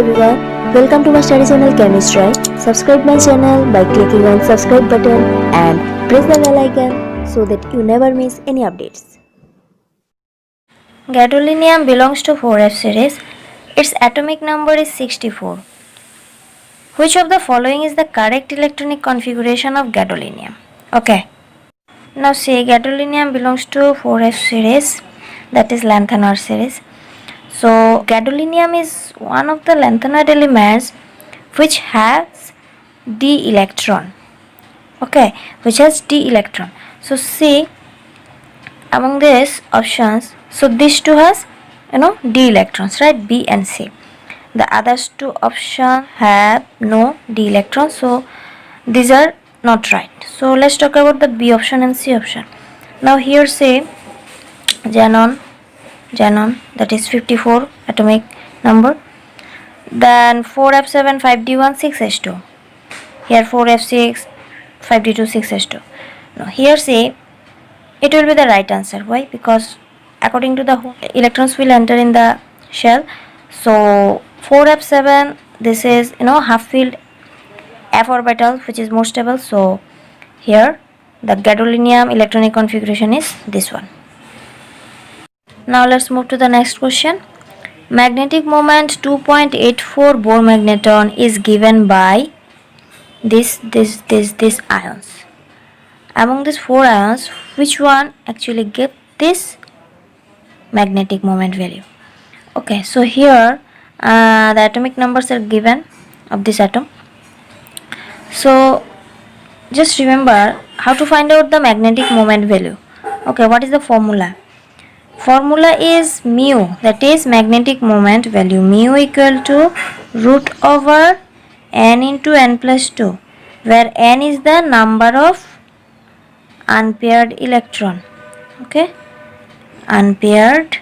everyone, welcome to my study channel Chemistry. Subscribe my channel by clicking on subscribe button and press the bell icon so that you never miss any updates. Gadolinium belongs to 4F series. Its atomic number is 64. Which of the following is the correct electronic configuration of gadolinium? Okay. Now say gadolinium belongs to 4F series, that is lanthanide series. So gadolinium is one of the lanthanoid elements which has d electron. Okay, which has d electron. So see among these options, so these two has d electrons, right? B and C. The others two options have no d electrons, so these are not right. So let's talk about the B option and C option. Now here say xenon, that is 54 atomic number. Then 4f7 5d1 6s2. Here 4f6 5d2 6s2. Now here say it will be the right answer. Why? Because according to the electrons will enter in the shell. So 4f7, this is half filled f orbital which is more stable. So here the gadolinium electronic configuration is this one. Now let's move to the next question. Magnetic moment 2.84 Bohr magneton is given by this ions. Among these 4 ions, which one actually give this magnetic moment value? Okay, so here the atomic numbers are given of this atom. So just remember how to find out the magnetic moment value. Okay, what is the formula? Formula is mu, that is magnetic moment value. Mu equal to root over n into n plus 2, where n is the number of unpaired electron. Okay, unpaired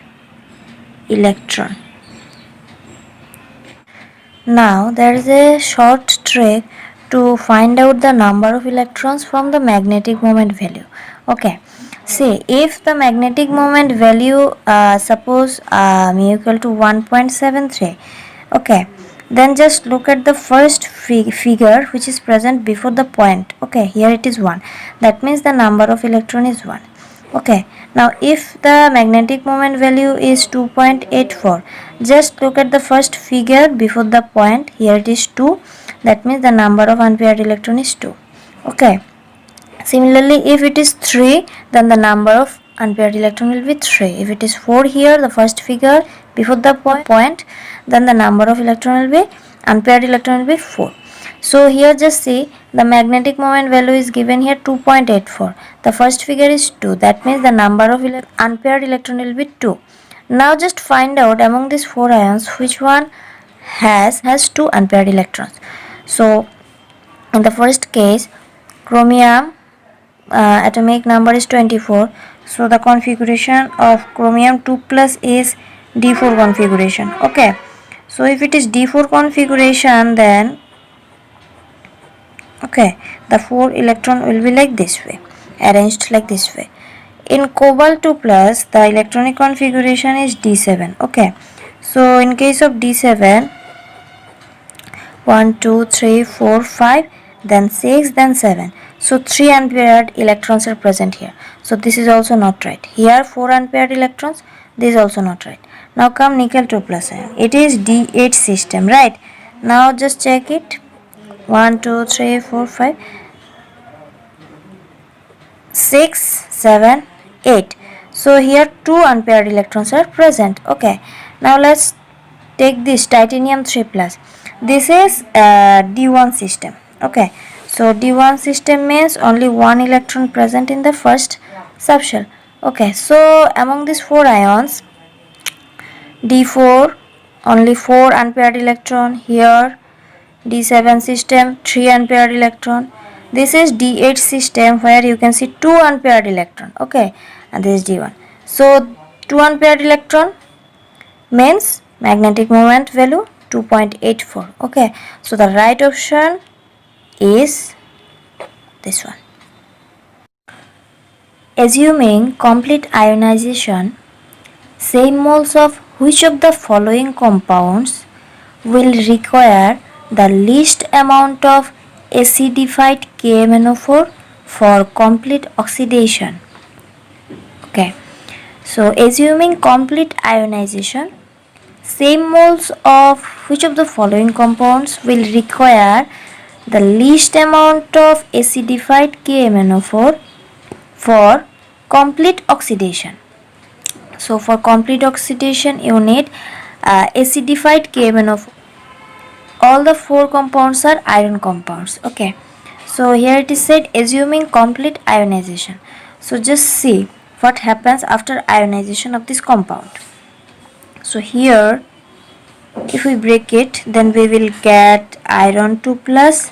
electron. Now there is a short trick to find out the number of electrons from the magnetic moment value. Okay, see if the magnetic moment value suppose mu equal to 1.73. okay, then just look at the first figure which is present before the point. Okay, here it is 1, that means the number of electron is 1. Okay, now if the magnetic moment value is 2.84, just look at the first figure before the point. Here it is 2, that means the number of unpaired electron is 2. Okay, similarly if it is 3, then the number of unpaired electron will be 3. If it is 4 here, the first figure before the point, then the number of electron will be unpaired electron will be 4. So here just see the magnetic moment value is given here 2.84. The first figure is 2, that means the number of unpaired electron will be 2. Now just find out among these 4 ions which one has 2 unpaired electrons. So in the first case chromium atomic number is 24, so the configuration of chromium 2 plus is d4 configuration. Okay, so if it is d4 configuration, then okay, the 4 electron will be like this way, arranged like this way. In cobalt 2 plus, the electronic configuration is d7. Okay, so in case of d7, 1 2 3 4 5, then 6, then 7. So 3 unpaired electrons are present here. So this is also not right. Here 4 unpaired electrons, this is also not right. Now come nickel 2 plus ion. It is D8 system, right? Now just check it. 1 2 3 4 5 6 7 8. So here 2 unpaired electrons are present. Okay, now let's take this titanium 3 plus. This is D1 system. Okay, so D1 system means only 1 electron present in the first subshell. Okay, so among these 4 ions, D4 only 4 unpaired electron. Here D7 system 3 unpaired electron. This is D8 system where you can see 2 unpaired electron. Okay, and this is D1. So 2 unpaired electron means magnetic moment value 2.84. Okay, so the right option is this one. Assuming complete ionization, same moles of which of the following compounds will require the least amount of acidified KMnO4 for complete oxidation. Okay, so assuming complete ionization, same moles of which of the following compounds will require the least amount of acidified KMnO4 for complete oxidation. So for complete oxidation you need acidified KMnO4. All the four compounds are iron compounds. Okay, so here it is said assuming complete ionization. So just see what happens after ionization of this compound. So here if we break it, then we will get iron 2 plus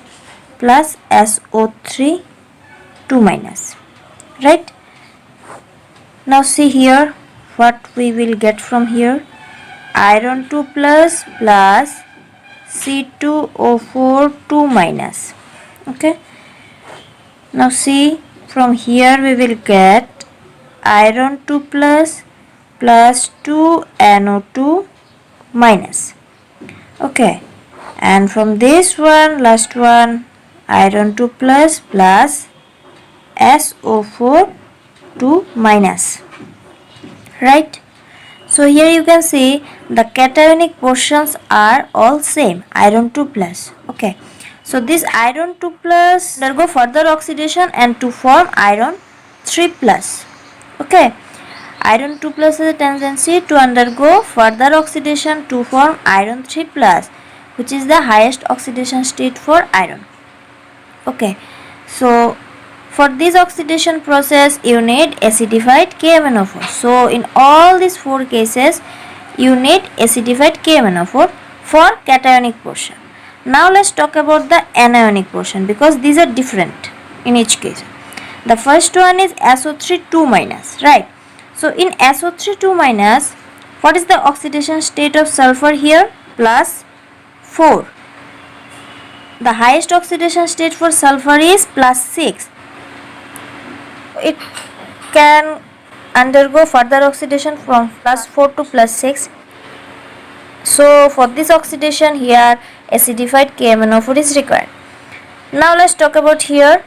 SO3 2 minus, right? Now see here what we will get from here. Iron 2 plus C2O4 2 minus. Okay, now see from here we will get iron 2 plus 2NO2 minus. Okay, and from this one, last one, iron 2 plus SO4 2 minus, right? So here you can see the cationic portions are all same, iron 2 plus. Okay, so this iron 2 plus undergo further oxidation and to form iron 3 plus. Okay, iron 2 plus has a tendency to undergo further oxidation to form iron 3 plus, which is the highest oxidation state for iron. Okay, so for this oxidation process you need acidified KMnO4. So in all these four cases you need acidified KMnO4 for cationic portion. Now let's talk about the anionic portion because these are different in each case. The first one is SO3 2 minus, right? So in SO3 2 minus, what is the oxidation state of sulfur here? Plus 4. The highest oxidation state for sulfur is plus 6. It can undergo further oxidation from plus 4 to plus 6. So for this oxidation here acidified KMnO4 is required. Now let's talk about here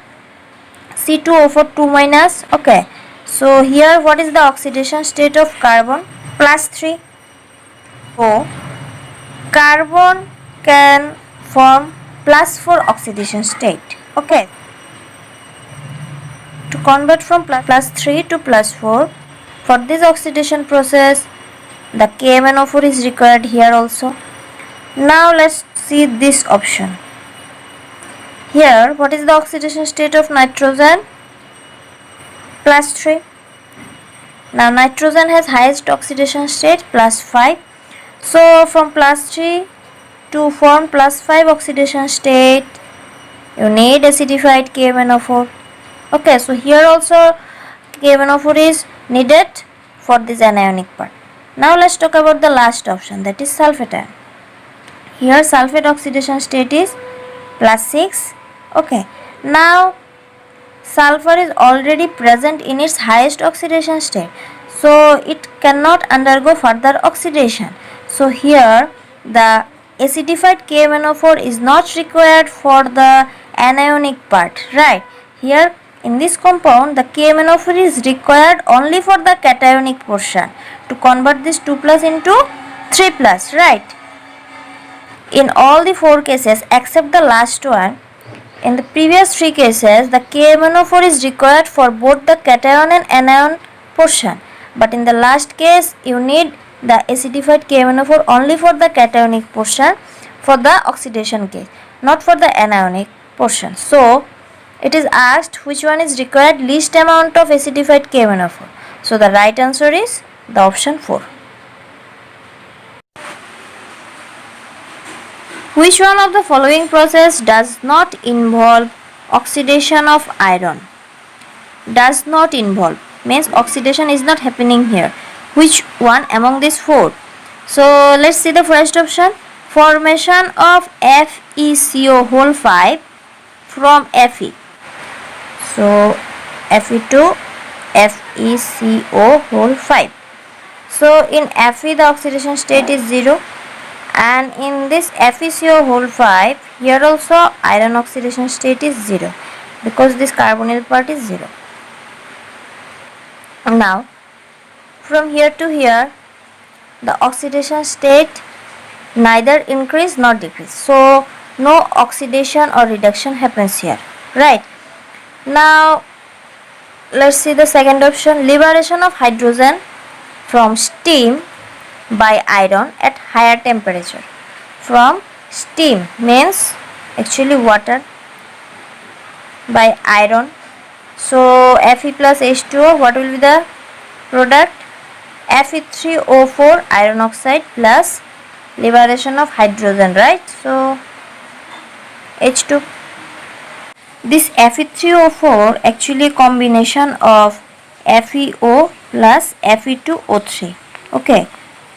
C2O4 2 minus. Okay, so here what is the oxidation state of carbon? Plus 3. So carbon can form plus 4 oxidation state. Okay, to convert from plus 3 to plus 4, for this oxidation process the KMnO4 is required here also. Now let's see this option. Here what is the oxidation state of nitrogen? Plus 3. Now nitrogen has highest oxidation state plus 5. So from plus 3 to form plus 5 oxidation state you need acidified KMnO4. Okay, so here also KMnO4 is needed for this anionic part. Now let's talk about the last option, that is sulfate ion. Here sulfate oxidation state is plus 6. Okay, now sulfur is already present in its highest oxidation state, so it cannot undergo further oxidation. So here the acidified KMnO4 is not required for the anionic part, right? Here in this compound the KMnO4 is required only for the cationic portion to convert this 2 plus into 3 plus, right? In all the four cases except the last one, in the previous three cases the KMnO4 is required for both the cation and anion portion, but in the last case you need the acidified KMnO4 only for the cationic portion for the oxidation case, not for the anionic portion. So it is asked which one is required least amount of acidified KMnO4. So the right answer is the option 4. Which one of the following process does not involve oxidation of iron? Does not involve means oxidation is not happening here. Which one among these four? So let's see the first option. Formation of FeCO whole 5 from Fe. So Fe to FeCO whole 5. So in Fe the oxidation state is 0. And in this FeCO whole 5, here also iron oxidation state is 0 because this carbonyl part is 0. Now from here to here the oxidation state neither increase nor decrease, so no oxidation or reduction happens here, right? Now let's see the second option, liberation of hydrogen from steam by iron at higher temperature. From steam means actually water, by iron. So Fe plus H2O, what will be the product? Fe3O4 iron oxide plus liberation of hydrogen, right? So H2. This Fe3O4 actually combination of FeO plus Fe2O3. Okay,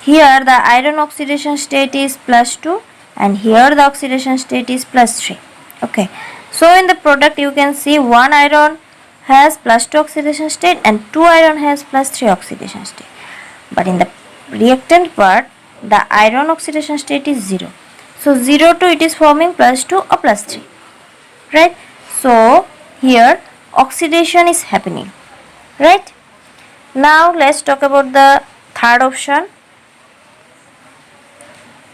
here the iron oxidation state is +2 and here the oxidation state is +3. Okay, so in the product you can see one iron has +2 oxidation state and 2 iron has +3 oxidation state. But in the reactant part, the iron oxidation state is 0. So 0 to it is forming +2 or +3. Right? So here oxidation is happening. Right? Now let's talk about the third option.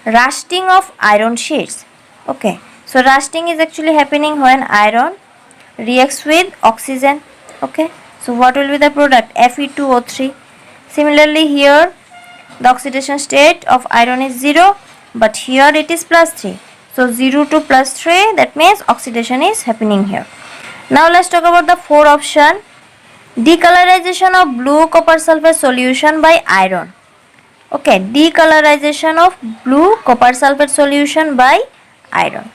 Rusting of iron sheets. Okay. So rusting is actually happening when iron reacts with oxygen. Okay. So what will be the product? Fe2O3. Similarly here the oxidation state of iron is 0, but here it is +3. So 0 to +3, that means oxidation is happening here. Now let's talk about the fourth option. Decolorization of blue copper sulfate solution by iron. Okay, decolorization of blue copper sulfate solution by iron.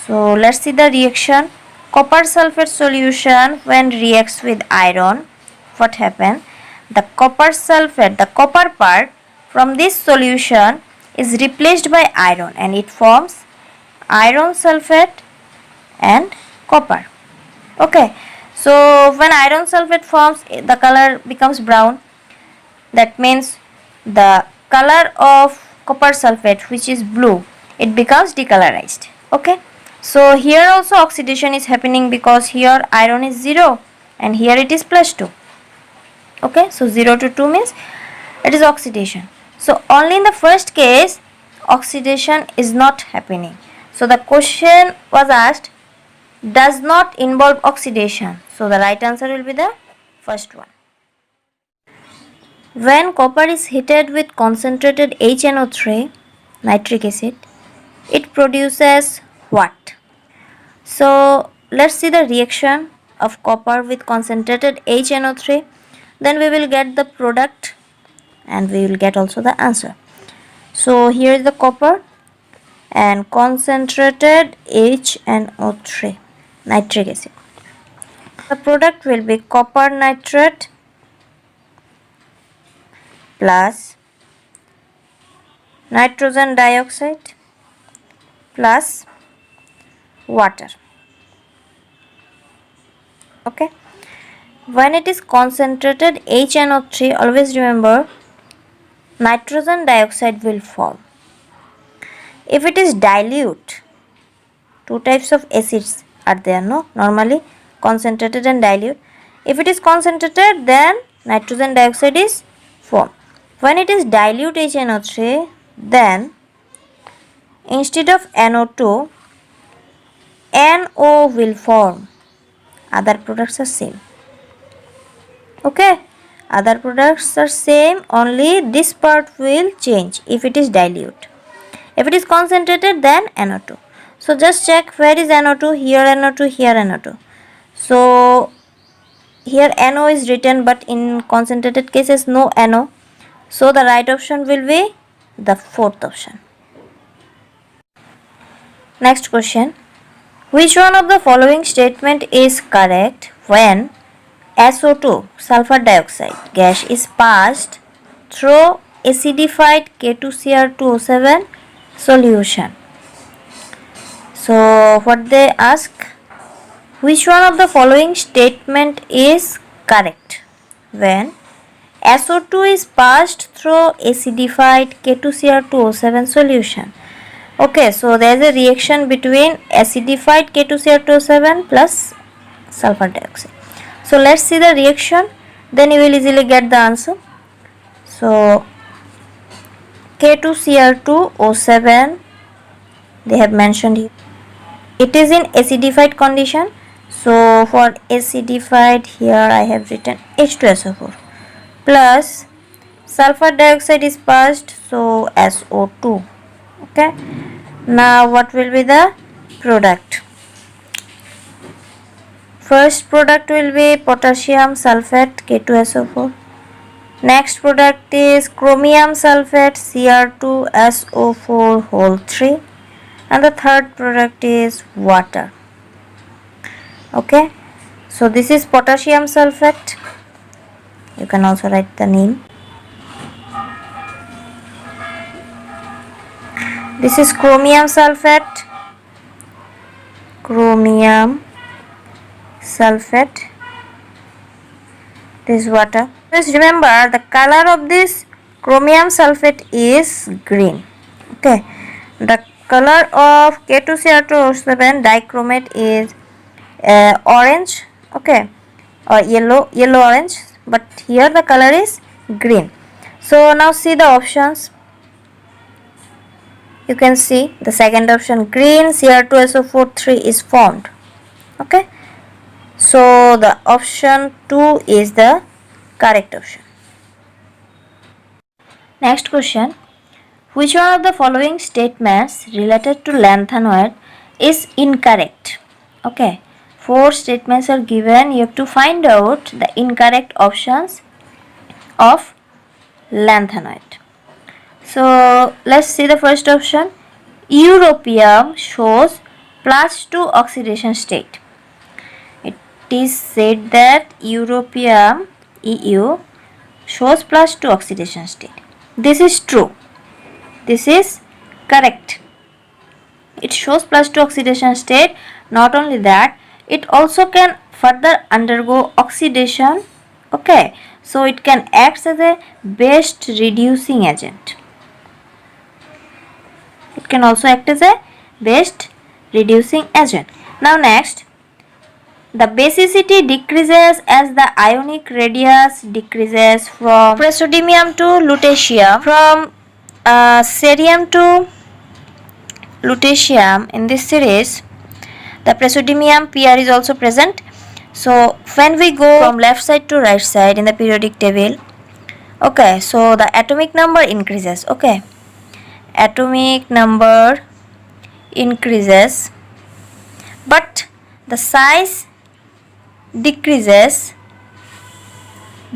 So let's see the reaction. Copper sulfate solution when reacts with iron, what happens? The copper sulfate, the copper part from this solution is replaced by iron and it forms iron sulfate and copper. Okay, so when iron sulfate forms, the color becomes brown. That means the color of copper sulfate, which is blue, it becomes decolorized. Okay, so here also oxidation is happening because here iron is 0 and here it is +2. Okay, so 0 to 2 means it is oxidation. So only in the first case oxidation is not happening. So the question was asked, does not involve oxidation. So the right answer will be the first one. When copper is heated with concentrated HNO3, nitric acid, it produces what? So let's see the reaction of copper with concentrated HNO3. Then we will get the product and we will get also the answer. So here is the copper and concentrated HNO3, nitric acid. The product will be copper nitrate plus nitrogen dioxide plus water. Okay. When it is concentrated HNO3, always remember nitrogen dioxide will form. If it is dilute, two types of acids are there, no? Normally concentrated and dilute. If it is concentrated, then nitrogen dioxide is formed. When it is dilute HNO3, then instead of NO2, NO will form. Other products are same. Okay, other products are same, only this part will change if it is dilute. If it is concentrated, then NO2. So just check where is NO2, here NO2, here NO2. So here NO is written, but in concentrated cases no NO. So the right option will be the fourth option. Next question. Which one of the following statement is correct when SO2, sulfur dioxide gas is passed through acidified K2Cr2O7 solution? So what they ask, which one of the following statement is correct when SO2 is passed through acidified K2Cr2O7 solution? Okay, so there is a reaction between acidified K2Cr2O7 plus sulfur dioxide. So let's see the reaction, then you will easily get the answer. So K2Cr2O7, they have mentioned here. It is in acidified condition. So for acidified, here I have written H2SO4 plus sulfur dioxide is passed, so SO2. Okay, now what will be the product? First product will be potassium sulfate K2SO4. Next product is chromium sulfate Cr2SO4 whole 3, and the third product is water. Okay, so this is potassium sulfate. You can also write the name. This is chromium sulfate. Chromium sulfate. This is water. Please remember the color of this chromium sulfate is green. Okay, the color of K2Cr2O7 dichromate is orange. Okay, or yellow orange, but here the color is green. So now see the options. You can see the second option, green Cr2SO4 3 is formed. Okay, so the option 2 is the correct option. Next question, which one of the following statements related to lanthanoid is incorrect? Okay, 4 statements are given. You have to find out the incorrect options of lanthanoid. So let's see the first option. Europium shows +2 oxidation state. It is said that europium, EU, shows +2 oxidation state. This is true. This is correct. It shows +2 oxidation state. Not only that, it also can further undergo oxidation. Okay, so it can act as a best reducing agent. It can also act as a best reducing agent. Now next, the basicity decreases as the ionic radius decreases from praseodymium to lutetium, from cerium to lutetium. In this series, the praseodymium PR is also present. So when we go from left side to right side in the periodic table, okay, so the atomic number increases. Okay, atomic number increases, but the size decreases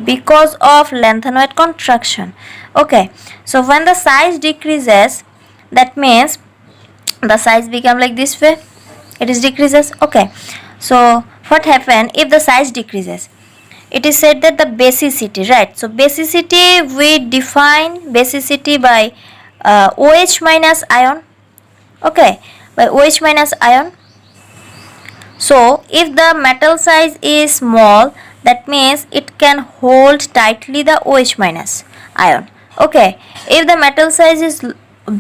because of lanthanoid contraction. Okay, so when the size decreases, that means the size become like this way, it is decreases. Okay, so what happen if the size decreases? It is said that the basicity, right? So basicity, we define basicity by OH minus ion. Okay, by OH minus ion. So if the metal size is small, that means it can hold tightly the OH minus ion. Okay, if the metal size is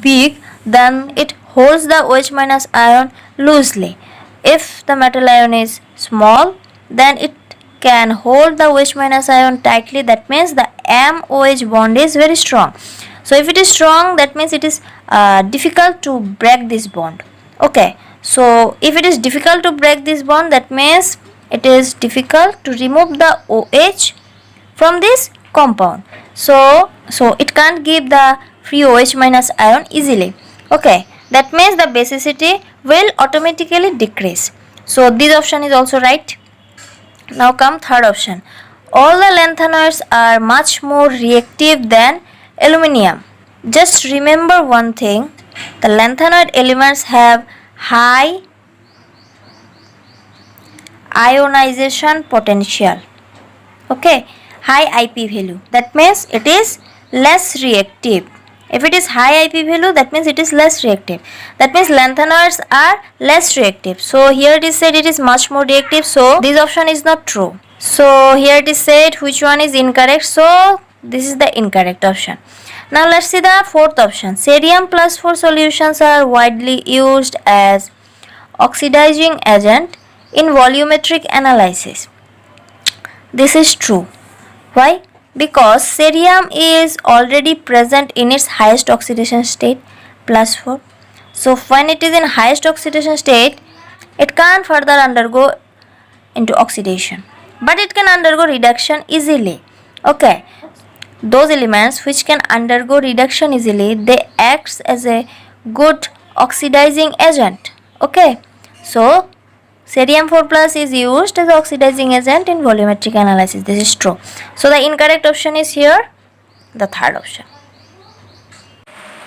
big, then it holds the OH minus ion loosely. If the metal ion is small, then it can hold the OH minus ion tightly. That means the MOH bond is very strong. So if it is strong, that means it is difficult to break this bond. Okay, so if it is difficult to break this bond, that means it is difficult to remove the OH from this compound. So it can't give the free OH minus ion easily. Okay, that means the basicity will automatically decrease. So this option is also right. Now come third option. All the lanthanoids are much more reactive than aluminium. Just remember one thing, the lanthanoid elements have high ionization potential. Okay, high IP value. That means it is less reactive. If it is high IP value, that means it is less reactive. That means lanthanoids are less reactive. So here it is said it is much more reactive. So this option is not true. So here it is said which one is incorrect. So this is the incorrect option. Now let's see the fourth option. Cerium plus 4 solutions are widely used as oxidizing agent in volumetric analysis. This is true. Why? Because cerium is already present in its highest oxidation state, plus 4. So when it is in highest oxidation state, it can't further undergo into oxidation, but it can undergo reduction easily. Okay, those elements which can undergo reduction easily, they acts as a good oxidizing agent. Okay, so cerium 4 plus is used as oxidizing agent in volumetric analysis. This is true. So the incorrect option is here, the third option.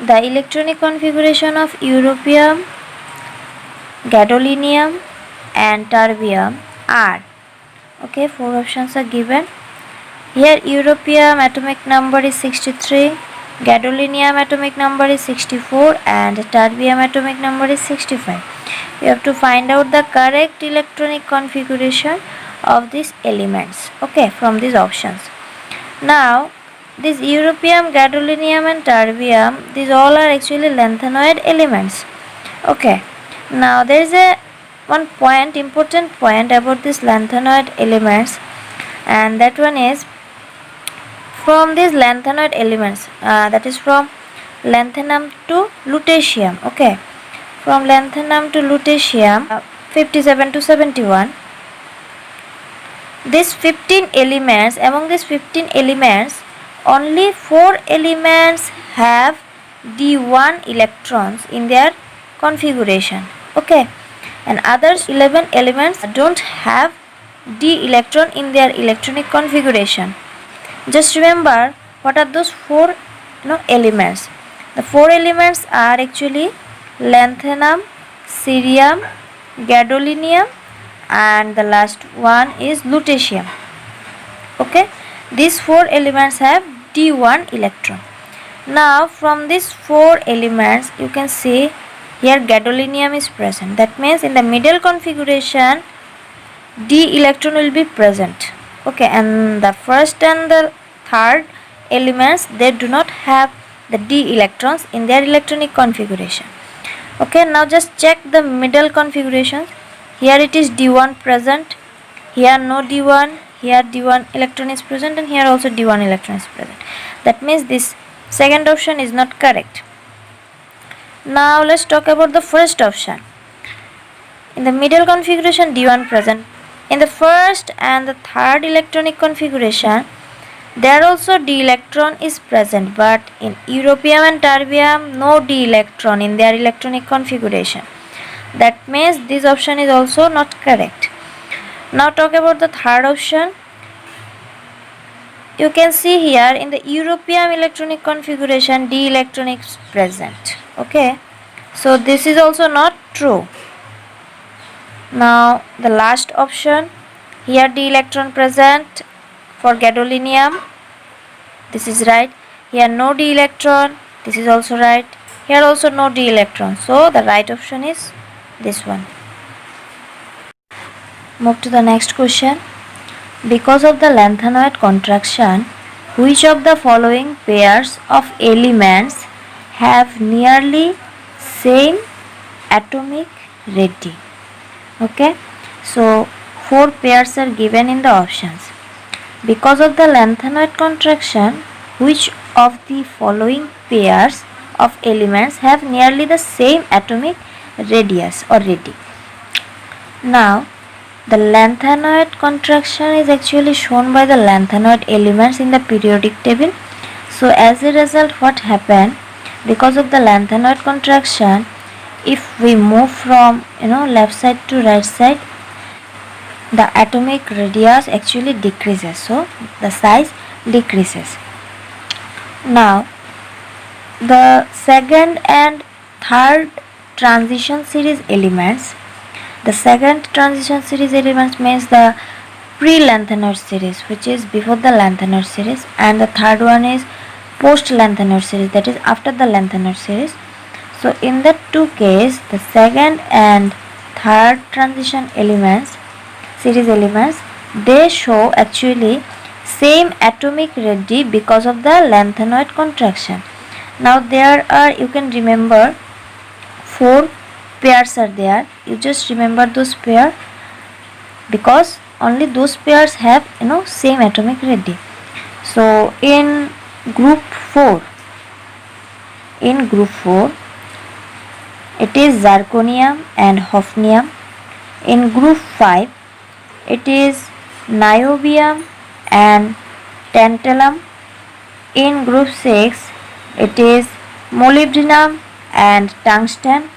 The electronic configuration of europium, gadolinium and terbium are, okay, 4 options are given. Here europium atomic number is 63, gadolinium atomic number is 64 and terbium atomic number is 65. You have to find out the correct electronic configuration of these elements, okay, from these options. Now this europium, gadolinium and terbium, these all are actually lanthanoid elements. Okay, now there is a one point, important point about these lanthanoid elements, and that one is from these lanthanoid elements, that is from lanthanum to lutetium. Okay, from lanthanum to lutetium, 57 to 71. These 15 elements, among these 15 elements, only 4 elements have d1 electrons in their configuration. Okay, and others 11 elements don't have d electron in their electronic configuration. Just remember what are those 4 elements. The 4 elements are actually lanthanum, cerium, gadolinium and the last one is lutetium. Okay, these 4 elements have d1 electron. Now from these 4 elements you can see here gadolinium is present. That means in the middle configuration d electron will be present. Okay, and the first and the third elements, they do not have the d electrons in their electronic configuration. Okay, now just check the middle configurations. Here it is d1 present, here no d1, here d1 electron is present and here also d1 electron is present. That means this second option is not correct. Now let's talk about the first option. In the middle configuration d1 present. In the first and the third electronic configuration, there also d electron is present, but in europium and terbium no d electron in their electronic configuration. That means this option is also not correct. Now talk about the third option. You can see here in the europium electronic configuration d electron is present. Okay, so this is also not true. Now the last option, here d electron present for gadolinium, this is right. Here no d electron, this is also right. Here also no d electron, so the right option is this one. Move to the next question. Because of the lanthanoid contraction, which of the following pairs of elements have nearly same atomic radii? Okay, so 4 pairs are given in the options. Because of the lanthanoid contraction, which of the following pairs of elements have nearly the same atomic radius or radii? Now the lanthanoid contraction is actually shown by the lanthanoid elements in the periodic table. So as a result, what happened, because of the lanthanoid contraction, if we move from left side to right side, the atomic radius actually decreases, so the size decreases. Now the second and third transition series elements, the second transition series elements means the pre-lanthanoid series, which is before the lanthanoid series, and the third one is post-lanthanoid series, that is after the lanthanoid series. So in the two cases, the second and third transition elements, series elements, they show actually same atomic radii because of the lanthanoid contraction. Now there are, you can remember, 4 pairs are there. You just remember those pair because only those pairs have same atomic radii. So in group 4, it is zirconium and hafnium. In group 5 it is niobium and tantalum. In group 6 it is molybdenum and tungsten,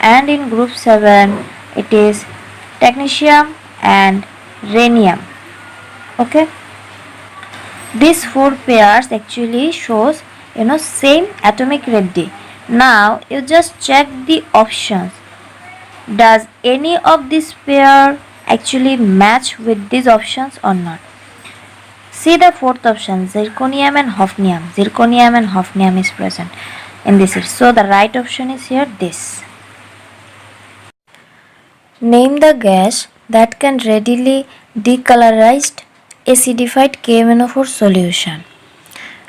and in group 7 it is technetium and rhenium. Okay, these 4 pairs actually shows same atomic radii. Now you just check the options. Does any of this pair actually match with these options or not? See the 4th option, zirconium and hafnium. Zirconium and hafnium is present in this list. So the right option is here, this. Name the gas that can readily decolorize acidified KMnO4 solution.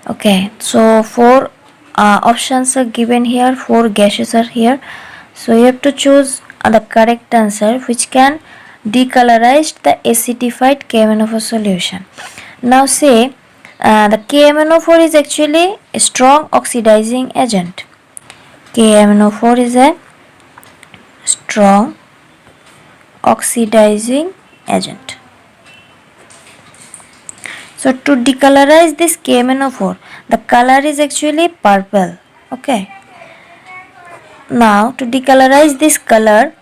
Okay, so 4 options are given here, 4 gases are here. So you have to choose the correct answer which can decolorize the acidified KMnO4 solution. Now say the KMnO4 is actually a strong oxidizing agent. KMnO4 is a strong oxidizing agent. So to decolorize this KMnO4, the color is actually purple. Okay. Now to decolorize this color,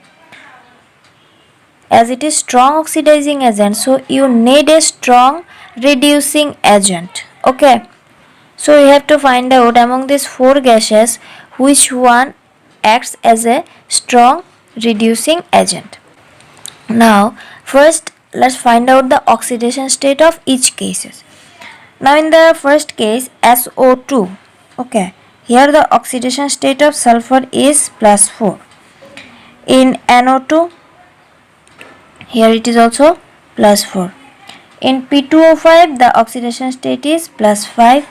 as it is strong oxidizing agent, so you need a strong reducing agent. Okay, so you have to find out among these 4 gases which one acts as a strong reducing agent. Now first let's find out the oxidation state of each cases. Now in the first case, SO2, okay, here the oxidation state of sulfur is +4. In NO2, here it is also +4. In P2O5 the oxidation state is +5.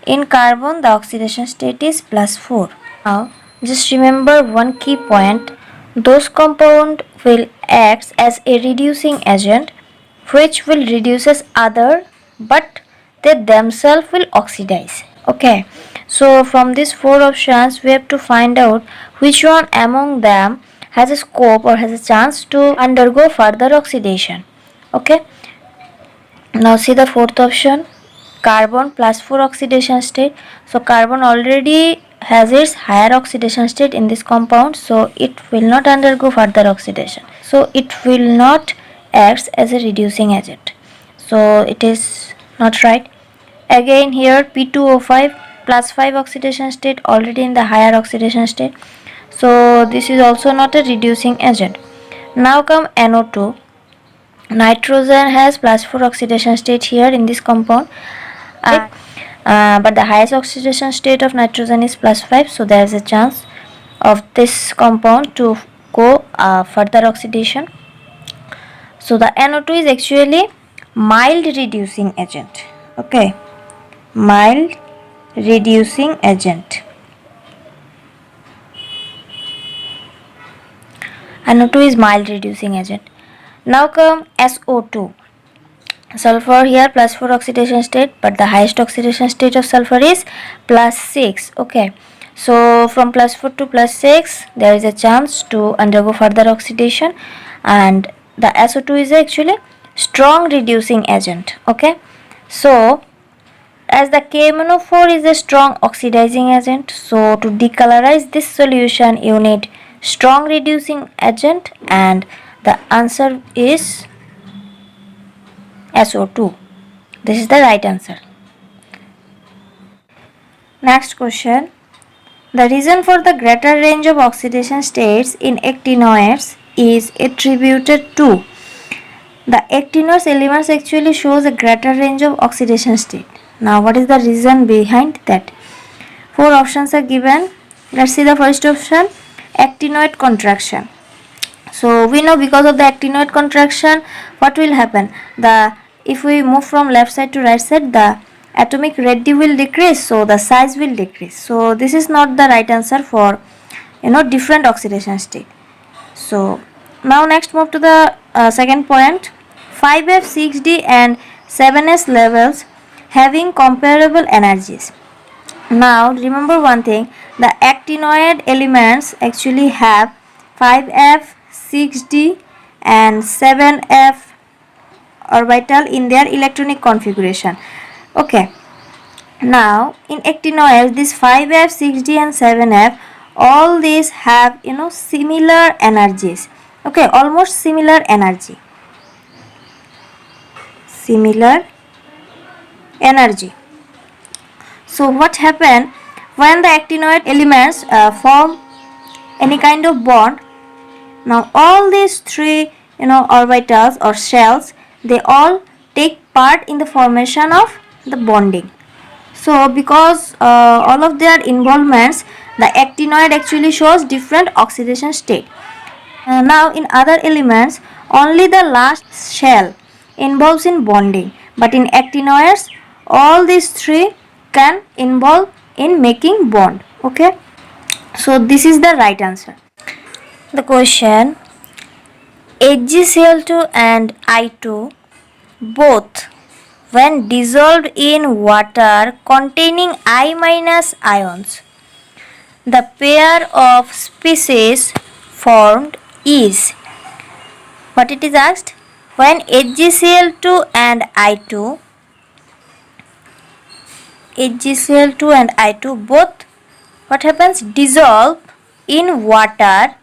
In carbon the oxidation state is +4. Now just remember one key point. Those compound will act as a reducing agent which will reduces other, but they themselves will oxidize. Okay, so from these 4 options we have to find out which one among them has a scope or has a chance to undergo further oxidation. Okay, now see the 4th option, carbon +4 oxidation state. So carbon already has its higher oxidation state in this compound, so it will not undergo further oxidation, so it will not act as a reducing agent, so it is not right. Again here P2O5 +5 oxidation state, already in the higher oxidation state, so this is also not a reducing agent. Now come NO2. Nitrogen has +4 oxidation state here in this compound, but the highest oxidation state of nitrogen is +5, so there is a chance of this compound to go further oxidation. So the NO2 is actually mild reducing agent. Okay, mild reducing agent. NO2 is mild reducing agent. Now come SO2. Sulfur here +4 oxidation state, but the highest oxidation state of sulfur is +6. Okay, so from +4 to +6 there is a chance to undergo further oxidation, and the SO2 is actually strong reducing agent. Okay, so as the KMnO4 is a strong oxidizing agent, so to decolorize this solution you need strong reducing agent, and the answer is SO2. This is the right answer. Next question. The reason for the greater range of oxidation states in actinoids is attributed to. The actinous elements actually shows a greater range of oxidation state. Now what is the reason behind that? 4 options are given. Let's see the first option, actinoid contraction. So we know because of the actinoid contraction what will happen, if we move from left side to right side, the atomic radii will decrease, so the size will decrease. So this is not the right answer for different oxidation state. So now next move to the second point. 5f, 6d and 7s levels having comparable energies. Now remember one thing, the actinoid elements actually have 5f, 6d and 7f orbital in their electronic configuration. Okay, now in actinoids this 5f, 6d and 7f, all these have similar energies. Okay, almost similar energy. So what happen when the actinoid elements form any kind of bond? Now all these three orbitals or shells, they all take part in the formation of the bonding. So because all of their involvements, the actinoid actually shows different oxidation state. Now in other elements, only the last shell involves in bonding, but in actinoids all these three can involve in making bond. Okay, so this is the right answer. The question, HgCl2 and I2 both when dissolved in water containing I- ions, the pair of species formed is, what it is asked, when HgCl2 and I2 both, what happens, dissolve in water.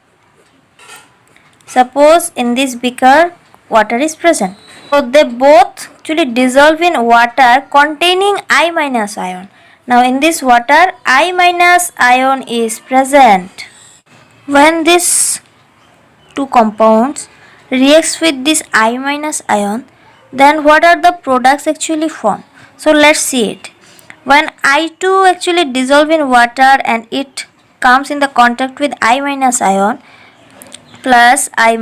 Suppose in this beaker water is present, so they both actually dissolve in water containing I- ion. Now in this water I- ion is present. When these two compounds reacts with this I- ion, then what are the products actually formed? So let's see it. When I2 actually dissolve in water and it comes in the contact with I- ion plus I-,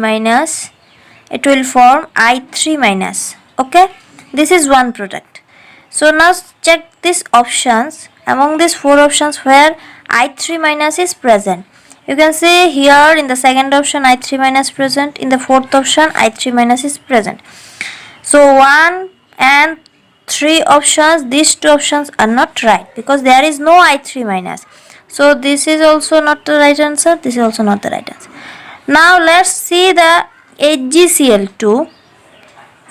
it will form I3-. Okay, this is one product. So now check these options. Among these four options where I3- is present, you can see here in the second option I3- present, in the fourth option I3- is present. So 1 and 3 options, these two options are not right because there is no I3-. So this is also not the right answer, this is also not the right answer. Now let's see the HgCl2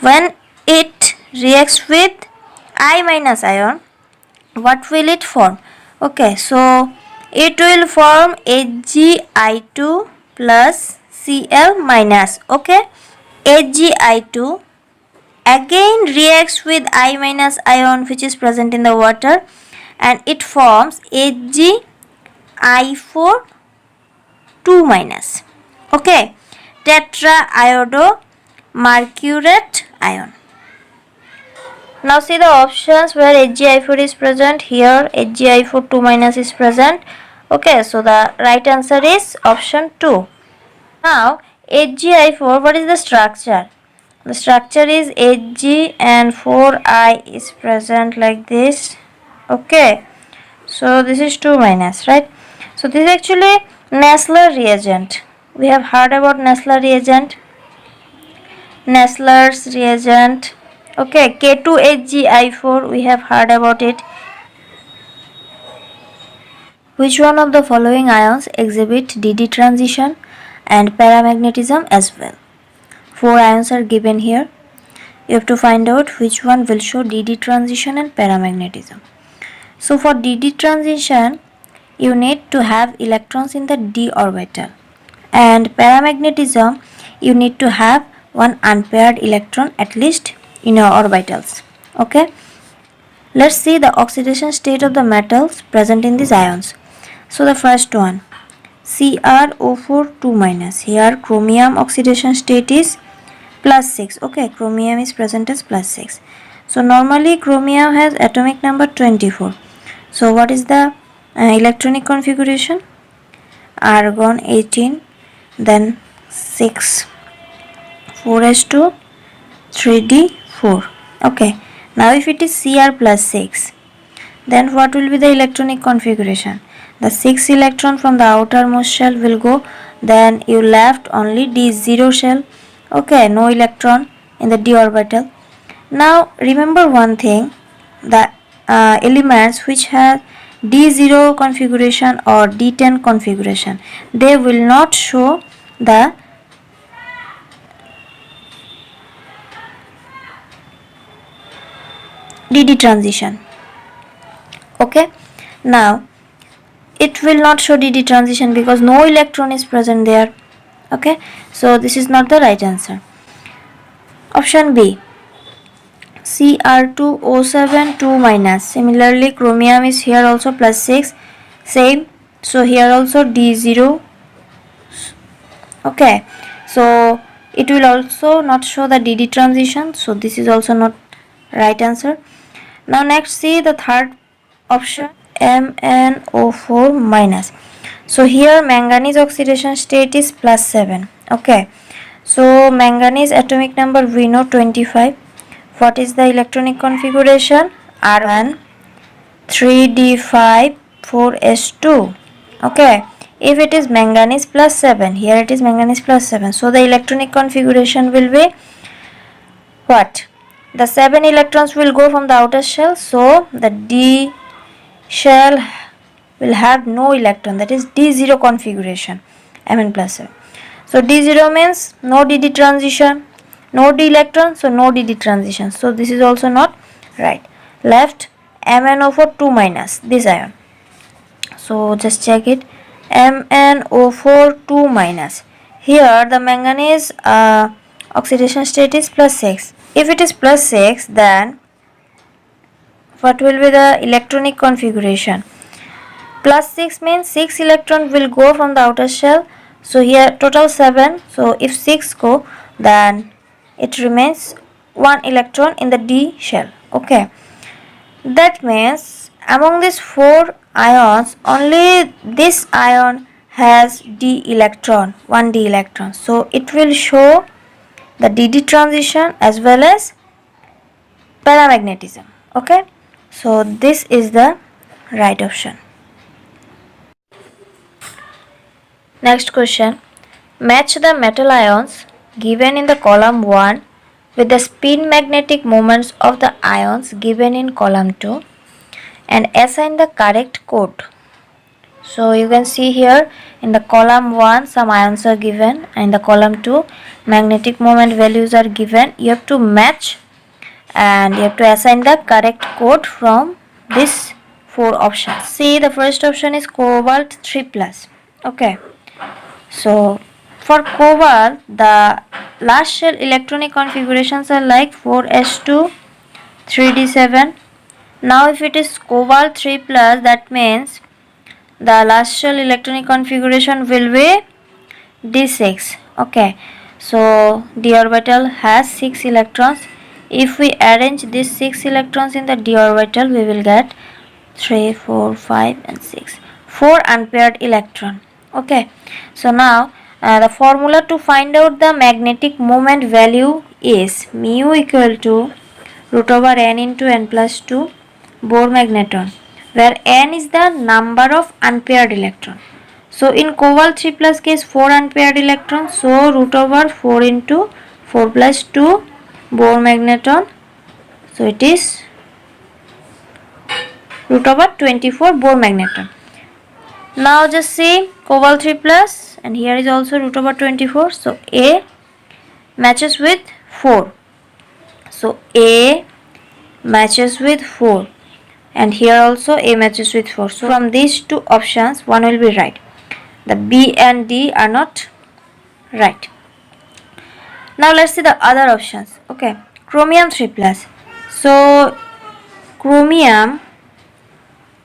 when it reacts with I- ion, what will it form? Okay, so it will form Hgi2 plus Cl-. Okay, Hgi2 again reacts with I- ion which is present in the water and it forms Hgi4 2-. Okay, tetraiodomercurate ion. Now see the options where Hgi4 is present. Here Hgi4 2- is present. Okay, so the right answer is option 2. Now Hgi4, what is the structure? The structure is Hg and 4I is present like this. Okay, so this is 2-, right? So this is actually Nessler reagent. We have heard about Nessler reagent, Nessler's reagent. Okay, K2HgI4, we have heard about it. Which one of the following ions exhibit DD transition and paramagnetism as well? 4 ions are given here. You have to find out which one will show DD transition and paramagnetism. So for DD transition, you need to have electrons in the d orbital, and paramagnetism, you need to have one unpaired electron at least in your orbitals. Okay, let's see the oxidation state of the metals present in these ions. So the first one, CrO4 2-. Here chromium oxidation state is +6. Okay, chromium is present as +6. So normally chromium has atomic number 24. So what is the electronic configuration? Argon 18, then 6, 4s2, 3d4. Okay, Now if it is Cr plus 6, then what will be the electronic configuration? The 6 electron from the outermost shell will go, then you left only d0 shell. Okay, no electron in the d orbital. Now remember one thing, the elements which have d0 configuration or d10 configuration, they will not show the dd transition. Okay, now it will not show dd transition because no electron is present there. Okay, so this is not the right answer. Option B, Cr2O7 2 minus. Similarly, chromium is here also plus 6, same. So here also D0. Okay, so it will also not show the DD transition. So this is also not right answer. Now next see the third option, MnO4 minus. So here manganese oxidation state is plus 7. Okay, so manganese atomic number we know 25. What is the electronic configuration? R1 3d5 4s2. Okay, if it is manganese plus 7, here it is manganese plus 7, so the electronic configuration will be what? The 7 electrons will go from the outer shell, so the d shell will have no electron, that is d0 configuration, Mn plus 7. So d0 means no dd transition, no d electron, so no dd transition, so this is also not right. Left MnO4 2 minus, this ion. So just check it, MnO4 2 minus. Here the manganese oxidation state is plus 6. If it is plus 6, then what will be the electronic configuration? Plus 6 means 6 electron will go from the outer shell. So here total 7. So if 6 go, then it remains 1 electron in the d shell. Okay, that means among these 4 ions, only this ion has d electron, 1 d electron. So it will show the dd transition as well as paramagnetism. Okay, so this is the right option. Next question, match the metal ions given in the column 1 with the spin magnetic moments of the ions given in column 2 and assign the correct code. So you can see here in the column 1 some ions are given, and in the column 2 magnetic moment values are given. You have to match and you have to assign the correct code from these 4 options. See, the first option is cobalt 3+. Okay, so for cobalt the last shell electronic configurations are like 4s2 3d7. Now if it is cobalt 3+, that means the last shell electronic configuration will be d6. Okay, so d orbital has 6 electrons. If we arrange these 6 electrons in the d orbital, we will get 3 4 5 and 6, 4 unpaired electron. Okay, so now the formula to find out the magnetic moment value is mu equal to root over n into n plus 2 Bohr magneton, where n is the number of unpaired electron. So in cobalt 3+ case 4 unpaired electrons, so root over 4 into 4 plus 2 Bohr magneton, so it is root over 24 Bohr magneton. Now just see cobalt 3+, and here is also root over 24, so A matches with 4, so A matches with 4, and here also A matches with 4. So from these 2 options one will be right. The B and D are not right. Now let's see the other options. Okay, chromium 3+. So chromium,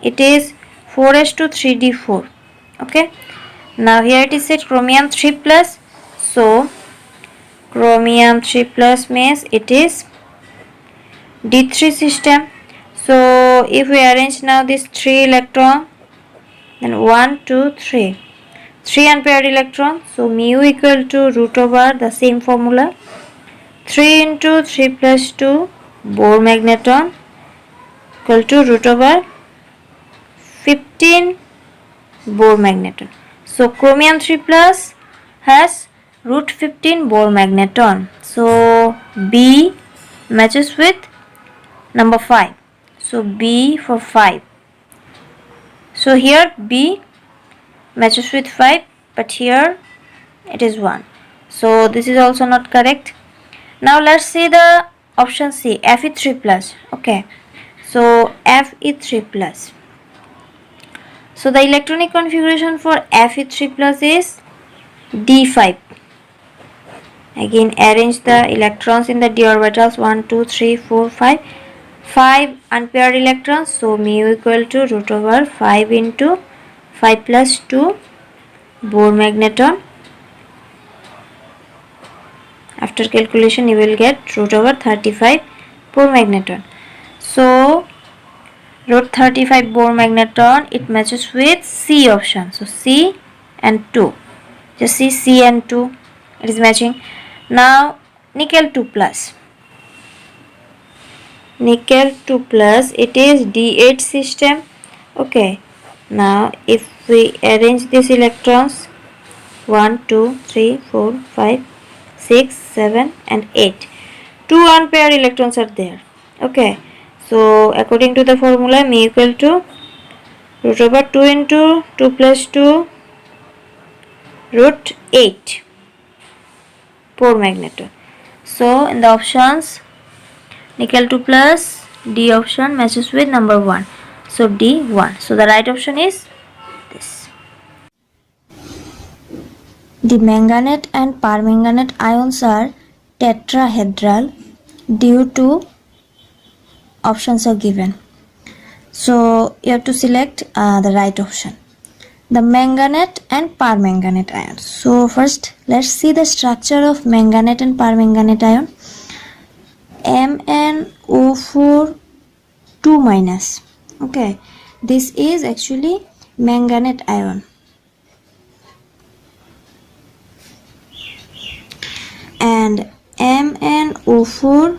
it is 4s2 3d4. Okay, now here it is said chromium 3+. So chromium 3+ means it is d3 system. So if we arrange now this 3 electron, then 1 2 3 unpaired electron, so mu equal to root over the same formula 3 into 3 plus 2 Bohr magneton equal to root over 15 Bohr magneton. So chromium 3 plus has root 15 Bohr magneton. So B matches with number 5. So B for 5. So here B matches with 5, but here it is 1. So this is also not correct. Now let's see the option C, Fe3 plus. Okay, so Fe3 plus. So the electronic configuration for Fe3 plus is D5. Again arrange the electrons in the d orbitals 1, 2, 3, 4, 5. 5 unpaired electrons, so mu equal to root over 5 into 5 plus 2 Bohr magneton. After calculation you will get root over 35 Bohr magneton. So root 35 Bohr magneton, it matches with C option. So C and 2. Just see C and 2, it is matching. Now nickel 2 plus. Nickel 2 plus, it is D8 system. Okay, now if we arrange these electrons 1, 2, 3, 4, 5, 6, 7 and 8. 2 unpaired electrons are there. Okay, so according to the formula mu equal to root over 2 into 2 plus 2 root 8 Bohr magneton. So in the options nickel 2 plus, D option matches with number 1. So D1. So the right option is this. The manganate and permanganate ions are tetrahedral due to options are given. So you have to select the right option. The manganate and permanganate ions. So first let's see the structure of manganate and permanganate ion. MnO4 2 minus. Okay, this is actually manganate ion. And MnO4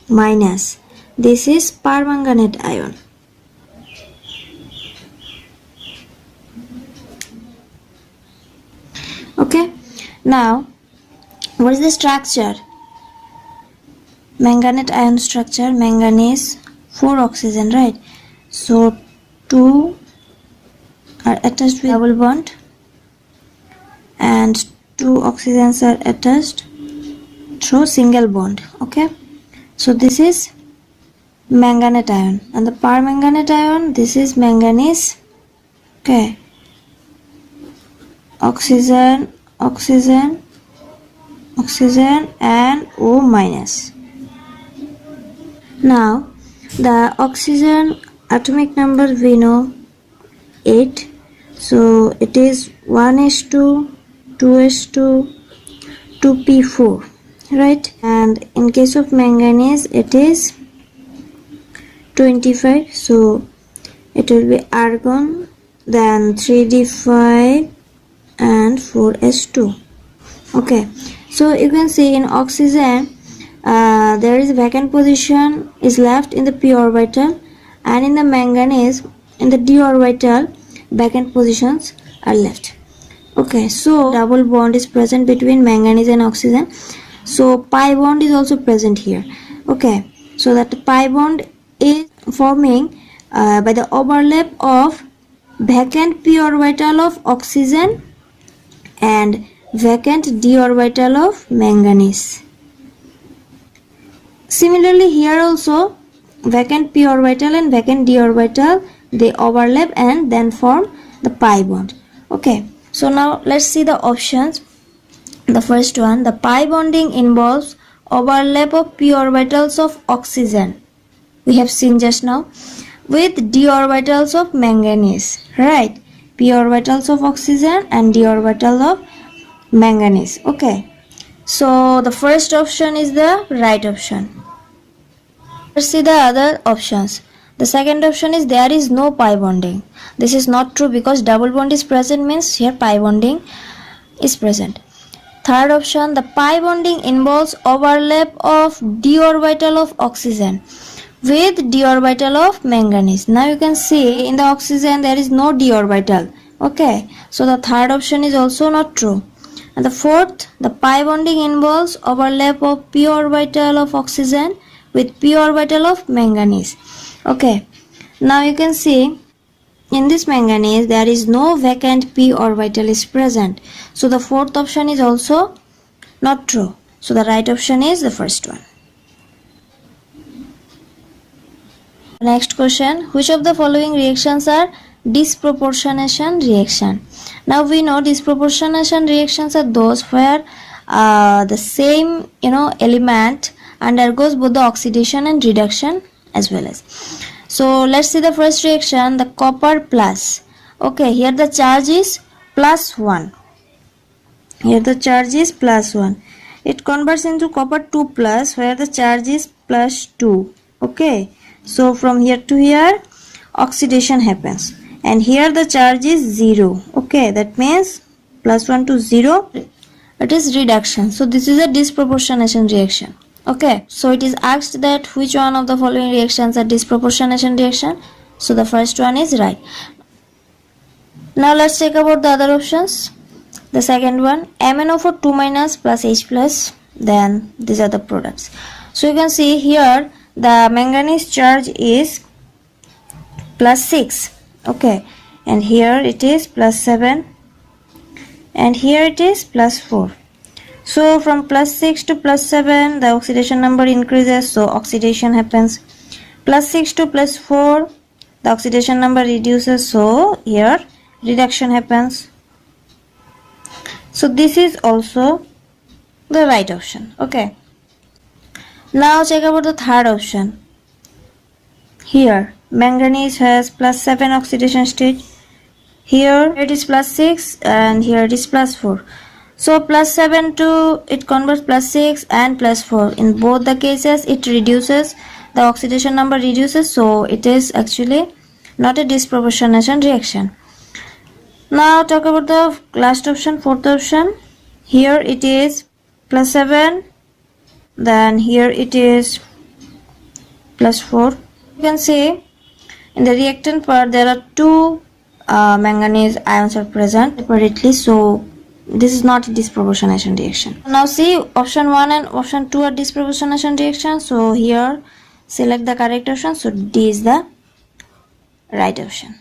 minus, this is permanganate ion. Okay, now what is the structure? Manganate ion structure, manganese 4 oxygen, right? So 2 are attached with double bond and 2 oxygens are attached through single bond. Okay, so this is manganate ion, and the permanganate ion, this is manganese. Okay, oxygen, oxygen, oxygen and O minus. Now the oxygen atomic number we know 8, so it is 1s2, 2s2, 2p4, right? And in case of manganese it is 25, so it will be argon, then 3d5 and 4s2. Okay, so you can see in oxygen there is vacant position is left in the p orbital, and in the manganese in the d orbital vacant positions are left. Okay, so double bond is present between manganese and oxygen, so pi bond is also present here. Okay, so that pi bond is forming by the overlap of vacant p orbital of oxygen and vacant d orbital of manganese. Similarly here also vacant p orbital and vacant d orbital, they overlap and then form the pi bond. Okay, so now let's see the options. The first one, the pi bonding involves overlap of p orbitals of oxygen, we have seen just now, with d orbitals of manganese, right? P orbitals of oxygen and d orbital of manganese. Okay, so the first option is the right option. Let's see the other options. The second option is there is no pi bonding. This is not true because double bond is present, means here pi bonding is present. Third option, the pi bonding involves overlap of d orbital of oxygen with d orbital of manganese. Now you can see in the oxygen there is no d orbital. Okay, so the third option is also not true. And the fourth, the pi bonding involves overlap of p orbital of oxygen with p orbital of manganese. Okay, now you can see in this manganese there is no vacant p orbital is present. So the fourth option is also not true. So the right option is the first one. Next question, which of the following reactions are disproportionation reaction? Now we know disproportionation reactions are those where the same element undergoes both the oxidation and reduction as well as. So let's see the first reaction, the copper plus. Okay, here the charge is plus 1. Here the charge is plus 1. It converts into copper 2 plus where the charge is plus 2. Okay, so from here to here oxidation happens. And here the charge is 0. Okay, that means plus 1 to 0. It is reduction. So this is a disproportionation reaction. Okay, so it is asked that which one of the following reactions are disproportionation reaction. So the first one is right. Now let's check about the other options. The second one, MnO4 2 minus plus H plus. Then these are the products. So you can see here the manganese charge is plus 6. Okay, and here it is plus 7 and here it is plus 4. So from plus 6 to plus 7 the oxidation number increases, so oxidation happens. Plus 6 to plus 4 the oxidation number reduces, so here reduction happens. So this is also the right option. Okay, now check about the third option. Here manganese has plus 7 oxidation state. Here it is plus 6 and here it is plus 4. So plus 7 to it converts plus 6 and plus 4. In both the cases it reduces, the oxidation number reduces, so it is actually not a disproportionation reaction. Now talk about the last option, fourth option. Here it is plus 7, then here it is plus 4. You can see in the reactant part there are two manganese ions are present separately, so this is not a disproportionation reaction. Now see, option 1 and option 2 are disproportionation reaction, so here select the correct option. So D is the right option.